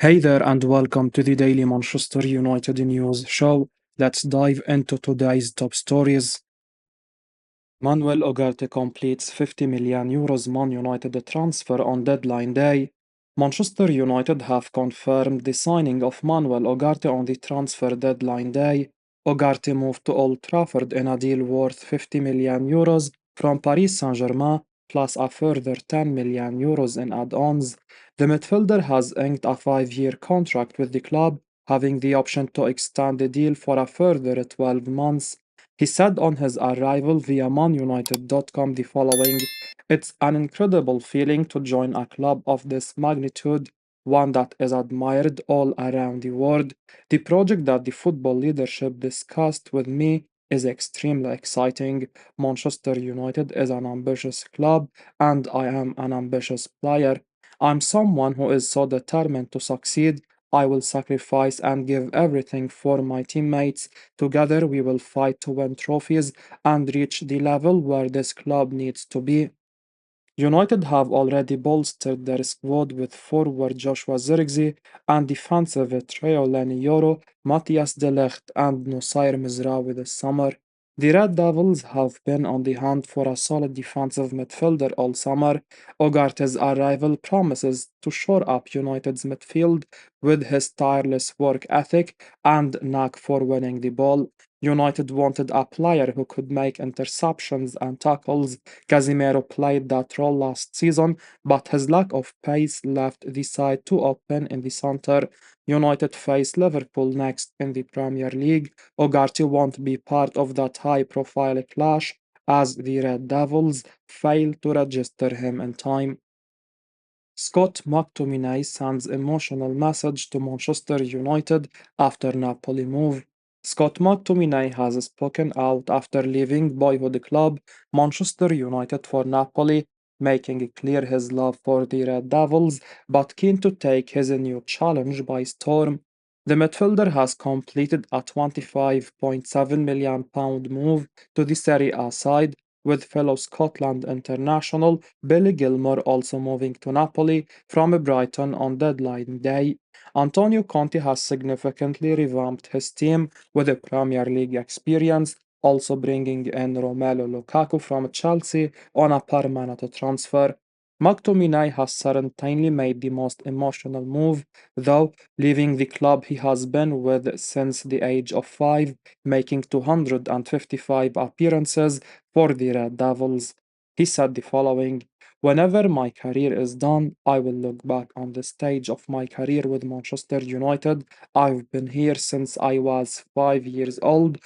Hey there, and welcome to the Daily Manchester United News Show. Let's dive into today's top stories. Manuel Ugarte completes €50 million Man United transfer on deadline day. Manchester United have confirmed the signing of Manuel Ugarte on the transfer deadline day. Ugarte moved to Old Trafford in a deal worth €50 million from Paris Saint-Germain, plus a further €10 million in add-ons. The midfielder has inked a 5-year contract with the club, having the option to extend the deal for a further 12 months. He said on his arrival via manunited.com the following: "It's an incredible feeling to join a club of this magnitude, one that is admired all around the world. The project that the football leadership discussed with me is extremely exciting. Manchester United is an ambitious club, and I am an ambitious player. I'm someone who is so determined to succeed. I will sacrifice and give everything for my teammates. Together we will fight to win trophies and reach the level where this club needs to be." United have already bolstered their squad with forward Joshua Zirkzee and defensive trio Lenny Yoro, Matthias de Ligt and Nosair Mizraoui this summer. The Red Devils have been on the hunt for a solid defensive midfielder all summer. Ogarte's arrival promises to shore up United's midfield with his tireless work ethic and knack for winning the ball. United wanted a player who could make interceptions and tackles. Casemiro played that role last season, but his lack of pace left the side too open in the center. United face Liverpool next in the Premier League. Ugarte won't be part of that high-profile clash, as the Red Devils failed to register him in time. Scott McTominay sends emotional message to Manchester United after Napoli move. Scott McTominay has spoken out after leaving boyhood club Manchester United for Napoli, making clear his love for the Red Devils, but keen to take his new challenge by storm. The midfielder has completed a £25.7 million move to the Serie A side, with fellow Scotland international Billy Gilmour also moving to Napoli from Brighton on deadline day. Antonio Conte has significantly revamped his team with a Premier League experience, also bringing in Romelu Lukaku from Chelsea on a permanent transfer. McTominay has certainly made the most emotional move, though, leaving the club he has been with since the age of 5, making 255 appearances for the Red Devils. He said the following: "Whenever my career is done, I will look back on the stage of my career with Manchester United. I've been here since I was 5 years old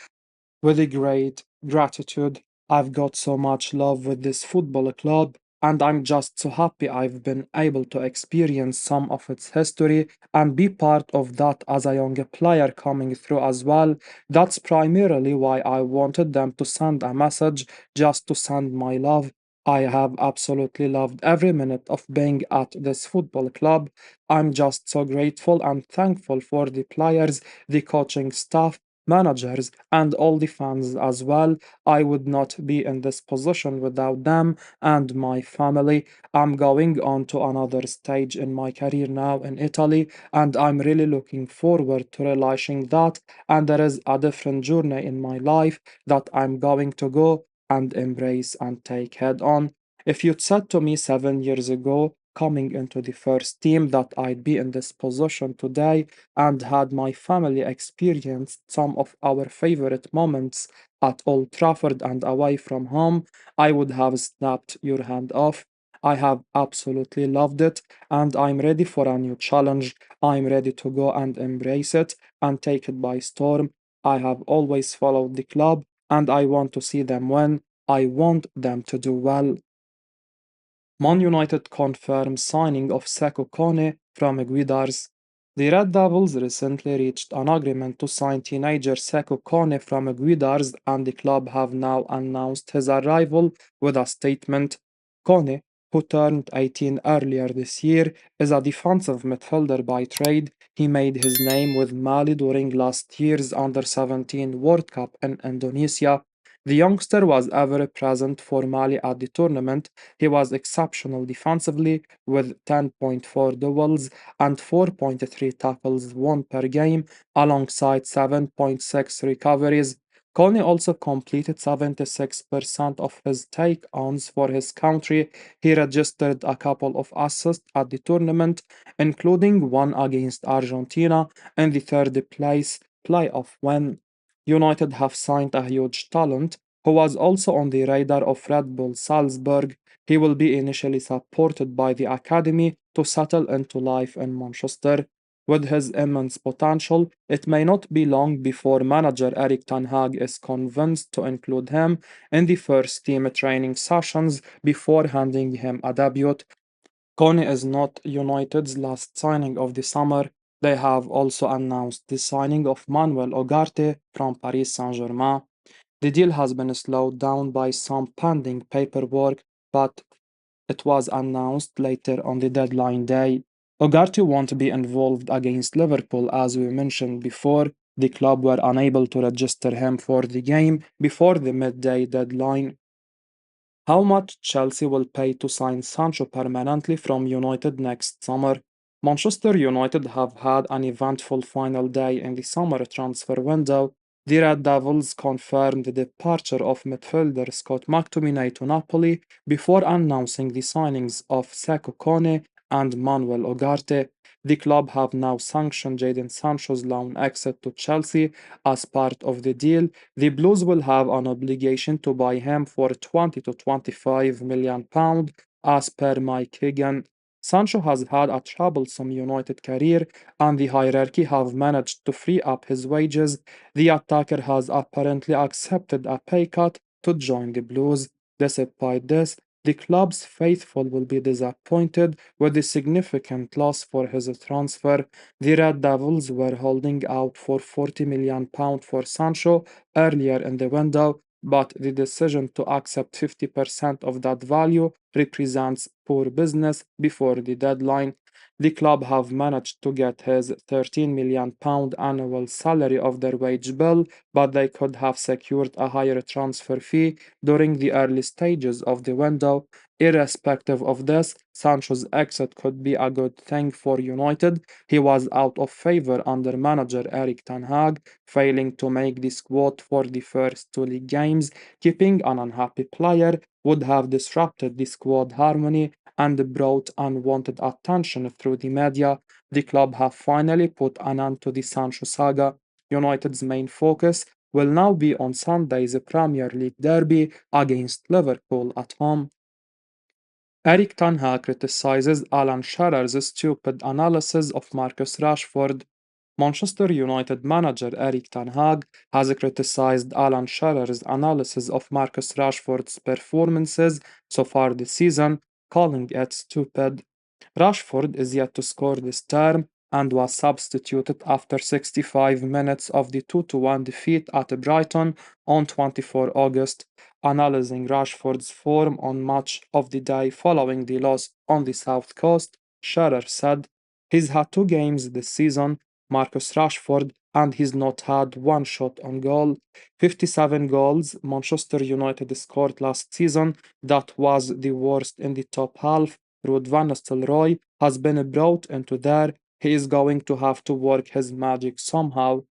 with a great gratitude. I've got so much love with this football club, and I'm just so happy I've been able to experience some of its history and be part of that as a young player coming through as well. That's primarily why I wanted them to send a message, just to send my love. I have absolutely loved every minute of being at this football club. I'm just so grateful and thankful for the players, the coaching staff, managers, and all the fans as well. I would not be in this position without them and my family. I'm going on to another stage in my career now in Italy, and I'm really looking forward to relishing that. And there is a different journey in my life that I'm going to go and embrace and take head on. If you'd said to me 7 years ago, coming into the first team, that I'd be in this position today and had my family experience some of our favorite moments at Old Trafford and away from home, I would have snapped your hand off. I have absolutely loved it, and I'm ready for a new challenge. I'm ready to go and embrace it and take it by storm. I have always followed the club, and I want to see them win. I want them to do well." Man United confirms signing of Sekou Kone from Guidars. The Red Devils recently reached an agreement to sign teenager Sekou Kone from Guidars, and the club have now announced his arrival with a statement. Kone, who turned 18 earlier this year, is a defensive midfielder by trade. He made his name with Mali during last year's Under-17 World Cup in Indonesia. The youngster was ever present for Mali at the tournament. He was exceptional defensively with 10.4 duels and 4.3 tackles won per game, alongside 7.6 recoveries. Kone also completed 76% of his take-ons for his country. He registered a couple of assists at the tournament, including one against Argentina in the third place playoff win. United have signed a huge talent who was also on the radar of Red Bull Salzburg. He will be initially supported by the academy to settle into life in Manchester. With his immense potential, it may not be long before manager Erik Tanha is convinced to include him in the first team training sessions before handing him a debut. Kone is not United's last signing of the summer. They have also announced the signing of Manuel Ugarte from Paris Saint-Germain. The deal has been slowed down by some pending paperwork, but it was announced later on the deadline day. Ugarte won't be involved against Liverpool as we mentioned before. The club were unable to register him for the game before the midday deadline. How much Chelsea will pay to sign Sancho permanently from United next summer? Manchester United have had an eventful final day in the summer transfer window. The Red Devils confirmed the departure of midfielder Scott McTominay to Napoli before announcing the signings of Sekou Kone and Manuel Ugarte. The club have now sanctioned Jadon Sancho's loan exit to Chelsea as part of the deal. The Blues will have an obligation to buy him for 20 to 25 million pound as per Mike Higgin. Sancho has had a troublesome United career and the hierarchy have managed to free up his wages. The attacker has apparently accepted a pay cut to join the Blues. Despite this, the club's faithful will be disappointed with the significant loss for his transfer. The Red Devils were holding out for £40 million for Sancho earlier in the window, but the decision to accept 50% of that value represents poor business before the deadline. The club have managed to get his £13 million annual salary off their wage bill, but they could have secured a higher transfer fee during the early stages of the window. Irrespective of this, Sancho's exit could be a good thing for United. He was out of favour under manager Erik Ten Hag, failing to make the squad for the first two league games. Keeping an unhappy player would have disrupted the squad harmony and brought unwanted attention through the media. The club have finally put an end to the Sancho saga. United's main focus will now be on Sunday's Premier League derby against Liverpool at home. Eric Tanha criticizes Alan Shearer's stupid analysis of Marcus Rashford. Manchester United manager Erik Ten Hag has criticized Alan Shearer's analysis of Marcus Rashford's performances so far this season, calling it stupid. Rashford is yet to score this term and was substituted after 65 minutes of the 2-1 defeat at Brighton on 24 August. Analyzing Rashford's form on match of the day following the loss on the South Coast, Shearer said, "He's had two games this season, Marcus Rashford, and he's not had one shot on goal. 57 goals Manchester United scored last season, that was the worst in the top half. Ruud van Nistelrooy has been brought into there. He is going to have to work his magic somehow."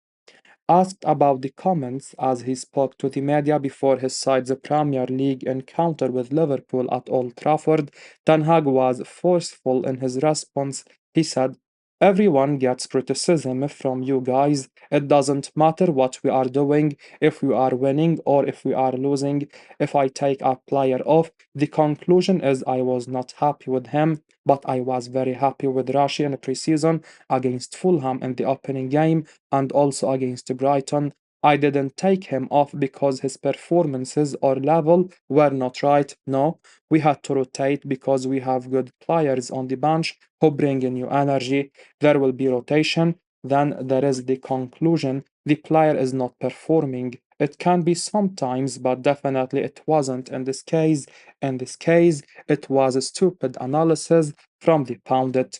Asked about the comments as he spoke to the media before his side's Premier League encounter with Liverpool at Old Trafford, Ten Hag was forceful in his response. He said, "Everyone gets criticism from you guys. It doesn't matter what we are doing, if we are winning or if we are losing. If I take a player off, the conclusion is I was not happy with him, but I was very happy with Rashi in pre-season against Fulham in the opening game and also against Brighton. I didn't take him off because his performances or level were not right. No, we had to rotate because we have good players on the bench who bring a new energy. There will be rotation. Then there is the conclusion. The player is not performing. It can be sometimes, but definitely it wasn't in this case. In this case, it was a stupid analysis from the pundit."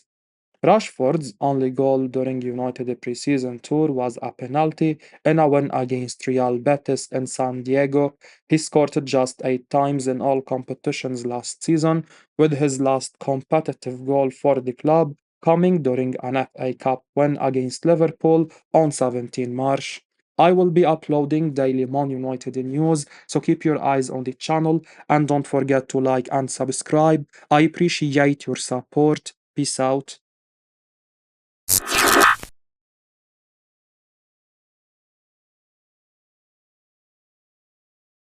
Rashford's only goal during United pre-season tour was a penalty in a win against Real Betis in San Diego. He scored just 8 times in all competitions last season, with his last competitive goal for the club coming during an FA Cup win against Liverpool on 17 March. I will be uploading daily Man United news, so keep your eyes on the channel and don't forget to like and subscribe. I appreciate your support. Peace out.